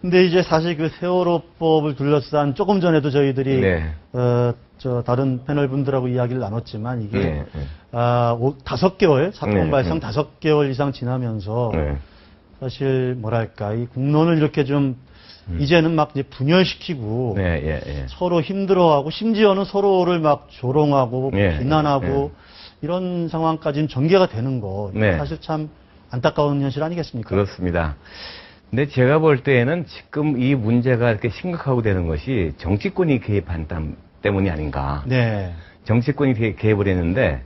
근데 이제 사실 그 세월호법을 둘러싼 조금 전에도 저희들이 네. 다른 패널 분들하고 이야기를 나눴지만 이게 네. 5개월 사건 네. 발생 5개월 이상 지나면서 네. 사실 뭐랄까 이 국론을 이렇게 좀 이제는 막 이제 분열시키고 네, 예, 예. 서로 힘들어하고 심지어는 서로를 막 조롱하고 예, 비난하고 이런 상황까지는 전개가 되는 거 네. 사실 참 안타까운 현실 아니겠습니까? 그렇습니다. 근데 제가 볼 때에는 지금 이 문제가 이렇게 심각하고 되는 것이 정치권이 개입한 때문이 아닌가. 네. 정치권이 개입을 했는데,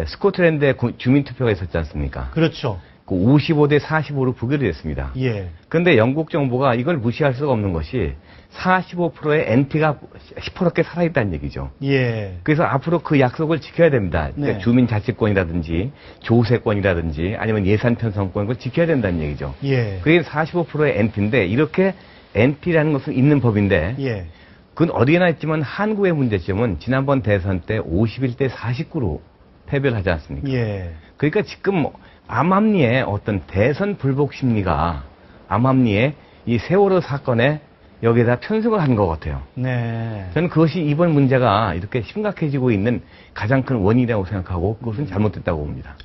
스코틀랜드에 주민투표가 있었지 않습니까? 그렇죠. 그 55대 45로 부결이 됐습니다. 예. 그런데 영국 정부가 이걸 무시할 수가 없는 것이 45%의 NT가 시퍼렇게 살아있다는 얘기죠. 예. 그래서 앞으로 그 약속을 지켜야 됩니다. 그러니까 네. 주민자치권이라든지 조세권이라든지 아니면 예산 편성권 을 지켜야 된다는 얘기죠. 예. 그게 45%의 NT인데 이렇게 NT라는 것은 있는 법인데 예. 그건 어디에나 있지만 한국의 문제점은 지난번 대선 때 51대 49로 패배를 하지 않습니까? 예. 그러니까 지금 암암리의 어떤 대선 불복 심리가 암암리의 이 세월호 사건에 여기에다 편승을 한 것 같아요. 네. 저는 그것이 이번 문제가 이렇게 심각해지고 있는 가장 큰 원인이라고 생각하고 그것은 잘못됐다고 봅니다.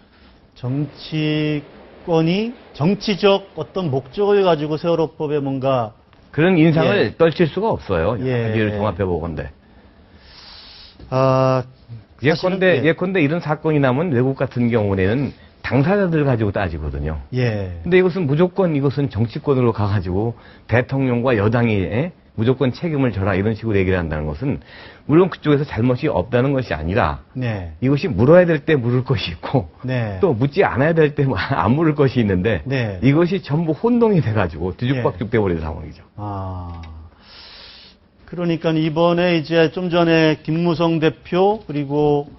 정치권이 정치적 어떤 목적을 가지고 세월호법에 뭔가 그런 인상을 예. 떨칠 수가 없어요. 예. 사실을 종합해보건데. 사실은, 예컨대 이런 사건이 나면 외국 같은 경우에는 당사자들 가지고 따지거든요. 예. 근데 이것은 정치권으로 가가지고 대통령과 여당이 무조건 책임을 져라 이런 식으로 얘기를 한다는 것은 물론 그쪽에서 잘못이 없다는 것이 아니라 네. 이것이 물어야 될 때 물을 것이 있고 네. 또 묻지 않아야 될 때 안 물을 것이 있는데 네. 이것이 전부 혼동이 돼가지고 뒤죽박죽 돼버린 상황이죠. 그러니까 이번에 이제 좀 전에 김무성 대표 그리고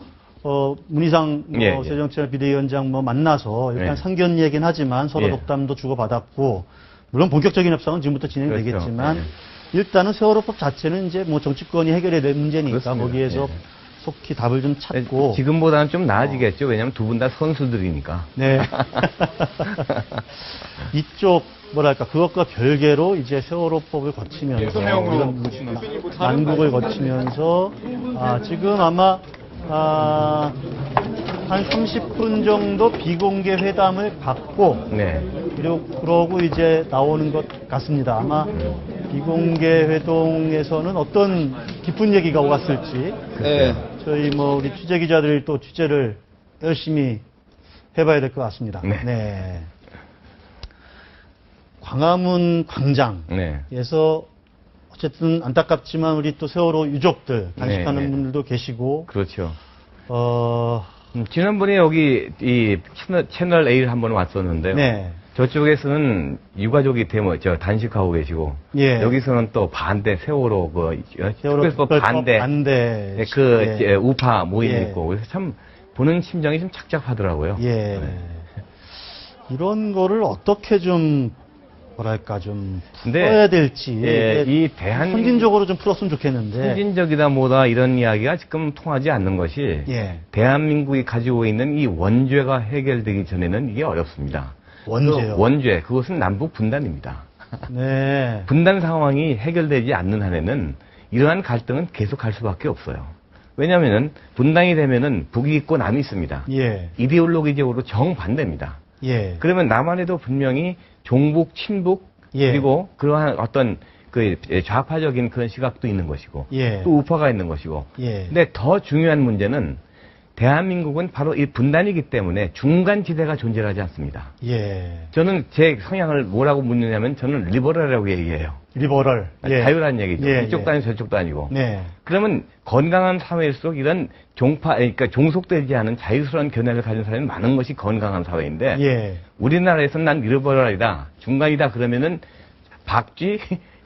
문희상 예, 예. 새정치al 비대위원장 만나서 일단 예. 상견 얘기는 하지만 서로 예. 독담도 주고받았고 물론 본격적인 협상은 지금부터 진행되겠지만 그렇죠. 일단은 세월호법 자체는 이제 정치권이 해결해야 될 문제니까 그렇습니다. 거기에서 예. 속히 답을 좀 찾고 지금보다는 좀 나아지겠죠. 왜냐하면 두 분 다 선수들이니까. 네. 이쪽 그것과 별개로 이제 세월호법을 거치면서 이런 난국을 거치면서 지금 아마 한 30분 정도 비공개 회담을 갖고 네. 그러고 이제 나오는 것 같습니다. 아마 비공개 회동에서는 어떤 깊은 얘기가 오갔을지 네. 저희 우리 취재 기자들이 또 취재를 열심히 해봐야 될 것 같습니다. 네. 네. 광화문 광장에서 네. 어쨌든 안타깝지만 우리 또 세월호 유족들 단식하는 네. 분들도 계시고 그렇죠. 지난번에 여기 이 채널 A를 한번 왔었는데요. 네. 저쪽에서는 유가족이 단식하고 계시고 예. 여기서는 또 반대 세월호 세월호 특별법 반대 우파 모임 예. 있고 그래서 참 보는 심정이 좀 착잡하더라고요. 예. 네. 이런 거를 어떻게 좀 좀 근데, 풀어야 될지 이 선진적으로 좀 풀었으면 좋겠는데 선진적이다 뭐다 이런 이야기가 지금 통하지 않는 것이 예. 대한민국이 가지고 있는 이 원죄가 해결되기 전에는 이게 어렵습니다. 원죄요. 원죄 그것은 남북 분단입니다. 네. 분단 상황이 해결되지 않는 한에는 이러한 갈등은 계속할 수밖에 없어요. 왜냐하면 분단이 되면은 북이 있고 남이 있습니다. 예. 이데올로기적으로 정반대입니다. 예. 그러면 남한에도 분명히 종북, 친북 예. 그리고 그러한 어떤 좌파적인 그런 시각도 있는 것이고 예. 또 우파가 있는 것이고. 예. 근데 더 중요한 문제는 대한민국은 바로 이 분단이기 때문에 중간 지대가 존재하지 않습니다. 예. 저는 제 성향을 뭐라고 묻느냐면 저는 리버럴이라고 얘기해요. 리버럴. 예. 자유란 얘기죠. 예. 이쪽도 아니고 저쪽도 아니고. 네. 그러면 건강한 사회일수록 이런 그러니까 종속되지 않은 자유스러운 견해를 가진 사람이 많은 것이 건강한 사회인데 예. 우리나라에서는 난 리버럴이다, 중간이다 그러면은 박쥐,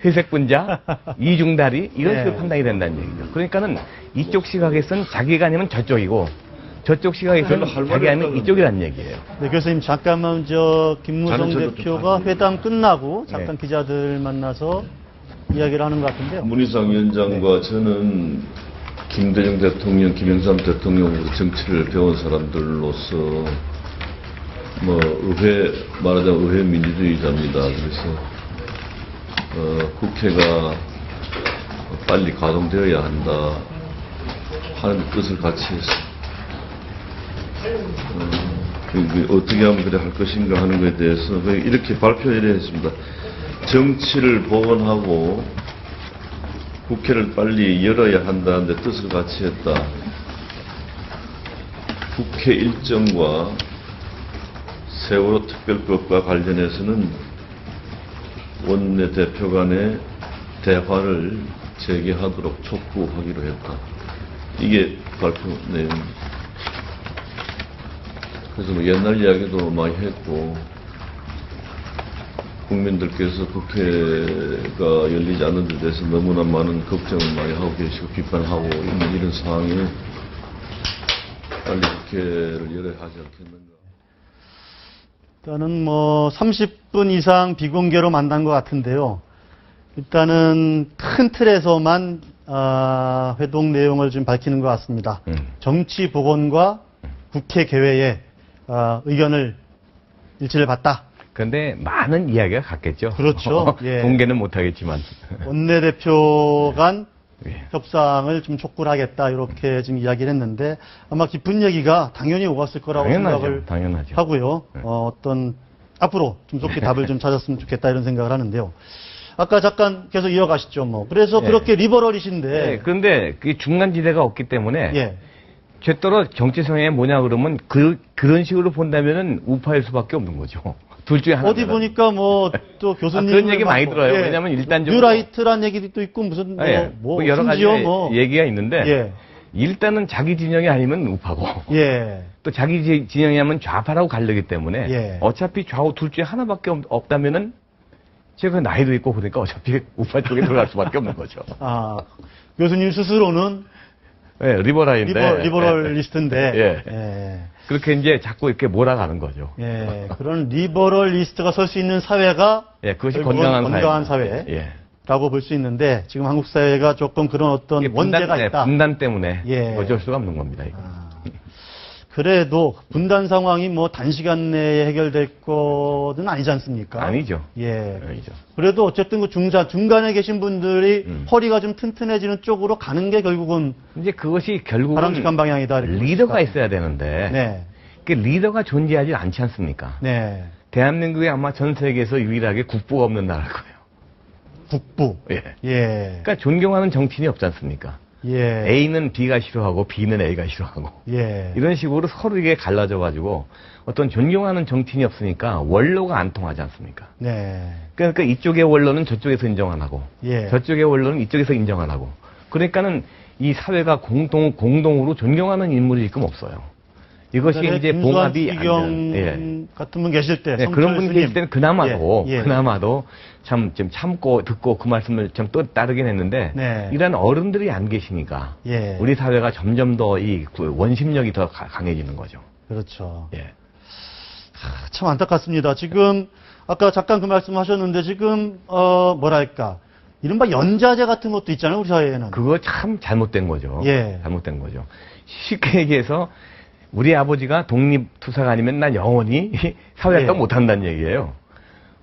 회색 분자, 이중다리 이런 식으로 판단이 된다는 얘기죠. 그러니까는 이쪽 시각에서는 자기가 아니면 저쪽이고 저쪽 시각에서는 자기가 아니면 이쪽이라는 얘기예요. 네, 교수님 잠깐만 김무성 대표가 회담 끝나고 잠깐 네. 기자들 만나서 이야기를 하는 것 같은데요. 문희상 위원장과 저는 김대중 대통령, 김영삼 대통령으로 정치를 배운 사람들로서 말하자면 의회 민주주의자입니다. 그래서 국회가 빨리 가동되어야 한다 하는 뜻을 같이 해서 어떻게 하면 그래 할 것인가 하는 것에 대해서 이렇게 발표를 했습니다. 정치를 복원하고 국회를 빨리 열어야 한다는 데 뜻을 같이 했다. 국회 일정과 세월호 특별법과 관련해서는 원내대표 간의 대화를 재개하도록 촉구하기로 했다. 이게 발표 내용입니다. 그래서 뭐 옛날 이야기도 많이 했고 국민들께서 국회가 열리지 않는 데 대해서 너무나 많은 걱정을 많이 하고 계시고 비판하고 있는 이런 상황에 빨리 국회를 열어야 하지 않겠는가. 일단은 뭐 30분 이상 비공개로 만난 것 같은데요. 일단은 큰 틀에서만 회동 내용을 좀 밝히는 것 같습니다. 정치 복원과 국회 개회에 의견을 일치를 봤다. 그런데 많은 이야기가 같겠죠. 그렇죠. 예. 공개는 못하겠지만. 원내대표 간 예. 협상을 좀 촉구를 하겠다 이렇게 지금 이야기를 했는데 아마 깊은 얘기가 당연히 오갔을 거라고 생각을 당연하죠. 하고요. 어떤 앞으로 좀 좋게 답을 좀 찾았으면 좋겠다 이런 생각을 하는데요. 아까 잠깐 계속 이어가시죠. 뭐 그래서 예. 그렇게 리버럴이신데 네, 그런데 그 중간지대가 없기 때문에 예. 죄떠러 정치 성향이 뭐냐 그러면 그런 식으로 본다면은 우파일 수밖에 없는 거죠. 둘 중에 하나. 어디 보니까 뭐 또 교수님 그런 얘기 많이 들어요. 왜냐면 일단적으로 뉴라이트란 얘기도 있고 무슨 뭐 여러 가지 심지어 뭐 얘기가 있는데 예. 일단은 자기 진영이 아니면 우파고 예. 또 자기 진영이 하면 좌파라고 가르기 때문에 예. 어차피 좌우 둘 중에 하나밖에 없다면은 제가 나이도 있고 그러니까 어차피 우파 쪽에 들어갈 수밖에 없는 거죠. 교수님 스스로는 예, 리버럴인데 리버럴리스트인데 예. 예. 그렇게 이제 자꾸 이렇게 몰아가는 거죠. 예, 그런 리버럴리스트가 설 수 있는 사회가 예, 그것이 건강한 건강한 사회라고 예. 볼 수 있는데 지금 한국 사회가 조금 그런 어떤 이게 원죄가 있다. 분단 때문에 예. 어쩔 수가 없는 겁니다. 이거. 그래도 분단 상황이 뭐 단시간 내에 해결될 것은 아니지 않습니까? 아니죠. 예. 아니죠. 그래도 어쨌든 그 중간에 계신 분들이 허리가 좀 튼튼해지는 쪽으로 가는 게 결국은 이제 그것이 결국은 바람직한 방향이다. 이렇게 리더가 볼 수 있어야 되는데 네. 그 리더가 존재하지 않지 않습니까? 네. 대한민국이 아마 전 세계에서 유일하게 국부가 없는 나라일 거예요. 국부. 예. 예. 그러니까 존경하는 정치인이 없지 않습니까? 예. A는 B가 싫어하고 B는 A가 싫어하고 예. 이런 식으로 서로에게 갈라져 가지고 어떤 존경하는 정치인이 없으니까 원로가 안 통하지 않습니까? 네. 그러니까 이쪽의 원로는 저쪽에서 인정 안 하고 예. 저쪽의 원로는 이쪽에서 인정 안 하고 그러니까는 이 사회가 공동으로 존경하는 인물이 지금 없어요. 이것이 이제 봉합이 안 되는. 예. 같은 분 계실 때, 네, 그런 분이 계실 때는 그나마도 예, 예. 그나마도 참 좀 참고 듣고 그 말씀을 좀 또 따르긴 했는데 네. 이런 어른들이 안 계시니까 예. 우리 사회가 점점 더 이 원심력이 더 강해지는 거죠. 그렇죠. 예. 참 안타깝습니다. 지금 아까 잠깐 그 말씀하셨는데 지금 뭐랄까 이른바 연자제 같은 것도 있잖아요, 우리 사회에는. 그거 참 잘못된 거죠. 예. 잘못된 거죠. 쉽게 얘기해서 우리 아버지가 독립투사가 아니면 난 영원히 사회활동 예. 못한다는 얘기예요.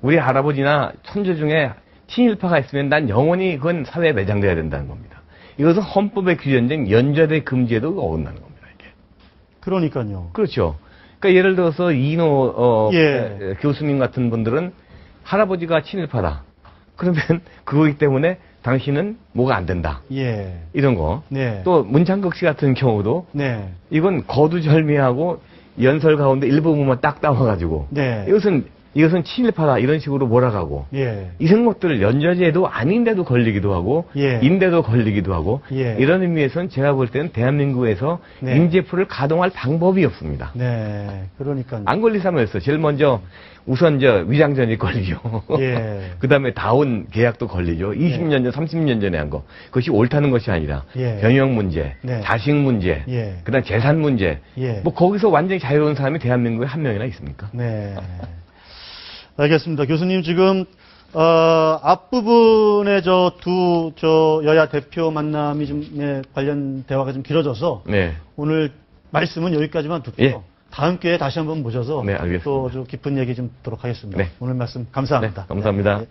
우리 할아버지나 천재 중에 친일파가 있으면 난 영원히 그건 사회에 매장돼야 된다는 겁니다. 이것은 헌법에 규정된 연좌대 금지에도 어긋나는 겁니다. 이게. 그러니까요. 그렇죠. 그러니까 예를 들어서 이노 예. 교수님 같은 분들은 할아버지가 친일파다. 그러면 그거기 때문에 당신은 뭐가 안 된다. 예. 이런 거. 네. 또 문창극 씨 같은 경우도 네. 이건 거두절미하고 연설 가운데 일부분만 딱 따와가지고 네. 이것은 친일파다 이런 식으로 몰아가고 예. 이런 것들 연좌제도 아닌데도 걸리기도 하고 예. 인데도 걸리기도 하고 예. 이런 의미에서는 제가 볼 때는 대한민국에서 네. 인재풀을 가동할 방법이 없습니다. 네. 그러니까요. 안 걸리사면서 제일 먼저 우선 위장전이 걸리죠. 예. 그다음에 다운 계약도 걸리죠. 20년 전, 30년 전에 한 거. 그것이 옳다는 것이 아니라 예. 병역 문제, 네. 자식 문제, 예. 그다음 재산 문제. 예. 뭐 거기서 완전히 자유로운 사람이 대한민국에 한 명이나 있습니까? 네. 알겠습니다. 교수님 지금 앞부분에 여야 대표 만남이 좀 관련 대화가 좀 길어져서 네. 오늘 말씀은 여기까지만 듣고 예. 다음 기회에 다시 한번 모셔서 네, 알겠습니다. 또 좀 깊은 얘기 좀 듣도록 하겠습니다. 네. 오늘 말씀 감사합니다. 네, 감사합니다. 네.